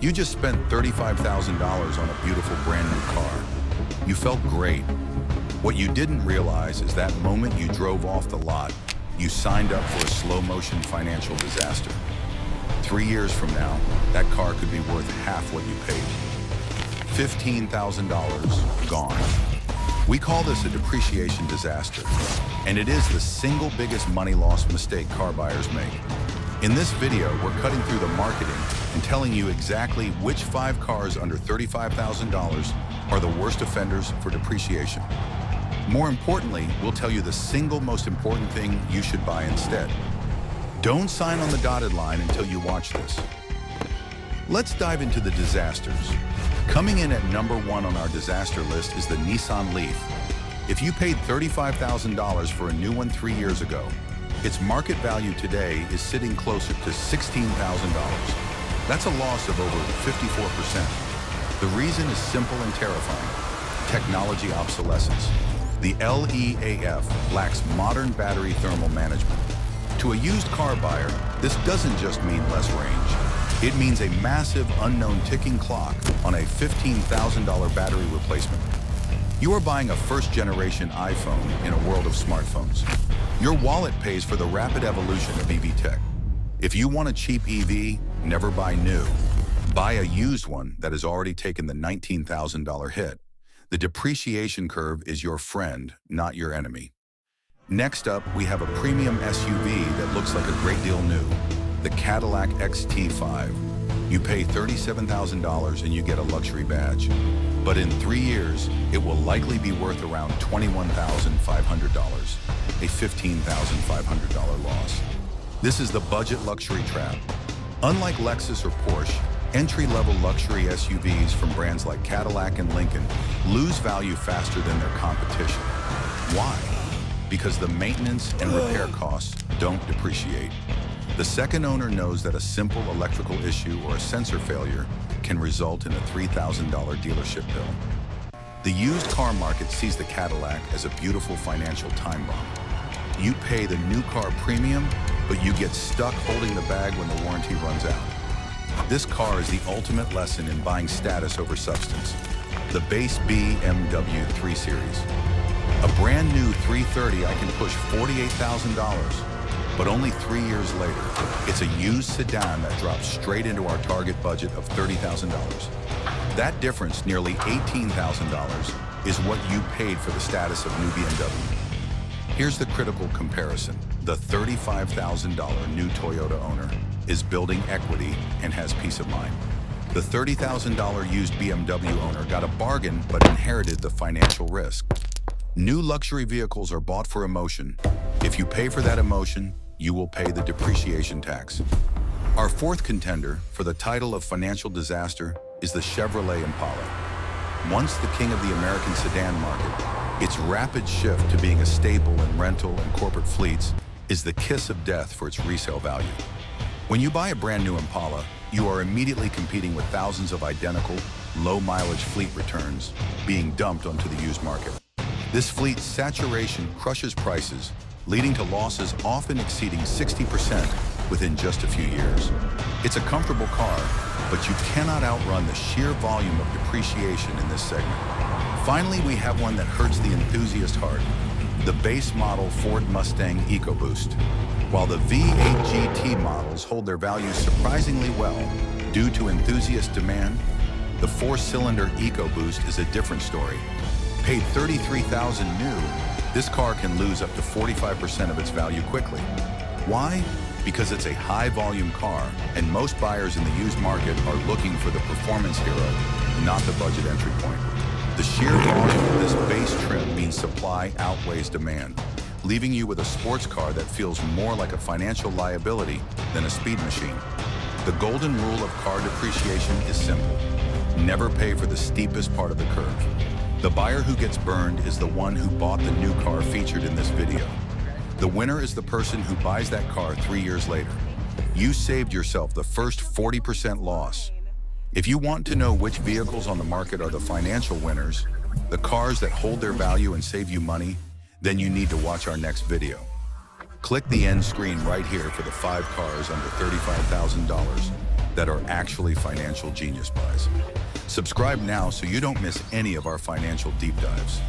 You just spent $35,000 on a beautiful brand new car. You felt great. What you didn't realize is that moment you drove off the lot, you signed up for a slow-motion financial disaster. 3 years from now, that car could be worth half what you paid. $15,000 gone. We call this a depreciation disaster, and it is the single biggest money loss mistake car buyers make. In this video, we're cutting through the marketing and telling you exactly which 5 cars under $35,000 are the worst offenders for depreciation. More importantly, we'll tell you the single most important thing you should buy instead. Don't sign on the dotted line until you watch this. Let's dive into the disasters. Coming in at number 1 on our disaster list is the Nissan Leaf. If you paid $35,000 for a new one 3 years ago, its market value today is sitting closer to $16,000. That's a loss of over 54%. The reason is simple and terrifying: technology obsolescence. The LEAF lacks modern battery thermal management. To a used car buyer, this doesn't just mean less range. It means a massive unknown ticking clock on a $15,000 battery replacement. You are buying a first-generation iPhone in a world of smartphones. Your wallet pays for the rapid evolution of EV tech. If you want a cheap EV, never buy new. Buy a used one that has already taken the $19,000 hit. The depreciation curve is your friend, not your enemy. Next up, we have a premium SUV that looks like a great deal new, the Cadillac XT5. You pay $37,000 and you get a luxury badge. But in 3 years, it will likely be worth around $21,500, a $15,500 loss. This is the budget luxury trap. Unlike Lexus or Porsche, entry-level luxury SUVs from brands like Cadillac and Lincoln lose value faster than their competition. Why? Because the maintenance and repair costs don't depreciate. The second owner knows that a simple electrical issue or a sensor failure can result in a $3,000 dealership bill. The used car market sees the Cadillac as a beautiful financial time bomb. You pay the new car premium, but you get stuck holding the bag when the warranty runs out. This car is the ultimate lesson in buying status over substance. The base BMW 3 Series. A brand new 330 I can push $48,000, but only 3 years later, it's a used sedan that drops straight into our target budget of $30,000. That difference, nearly $18,000, is what you paid for the status of new BMW. Here's the critical comparison. The $35,000 new Toyota owner is building equity and has peace of mind. The $30,000 used BMW owner got a bargain but inherited the financial risk. New luxury vehicles are bought for emotion. If you pay for that emotion, you will pay the depreciation tax. Our fourth contender for the title of financial disaster is the Chevrolet Impala. Once the king of the American sedan market, its rapid shift to being a staple in rental and corporate fleets is the kiss of death for its resale value. When you buy a brand new Impala, you are immediately competing with thousands of identical, low-mileage fleet returns being dumped onto the used market. This fleet saturation crushes prices, leading to losses often exceeding 60% within just a few years. It's a comfortable car, but you cannot outrun the sheer volume of depreciation in this segment. Finally, we have one that hurts the enthusiast heart, the base model Ford Mustang EcoBoost. While the V8 GT models hold their value surprisingly well due to enthusiast demand, the 4-cylinder EcoBoost is a different story. Paid $33,000 new, this car can lose up to 45% of its value quickly. Why? Because it's a high-volume car, and most buyers in the used market are looking for the performance hero, not the budget entry point. The sheer volume of this base trim means supply outweighs demand, leaving you with a sports car that feels more like a financial liability than a speed machine. The golden rule of car depreciation is simple: never pay for the steepest part of the curve. The buyer who gets burned is the one who bought the new car featured in this video. The winner is the person who buys that car 3 years later. You saved yourself the first 40% loss. If you want to know which vehicles on the market are the financial winners, the cars that hold their value and save you money, then you need to watch our next video. Click the end screen right here for the 5 cars under $35,000. that are actually financial genius buys. Subscribe now so you don't miss any of our financial deep dives.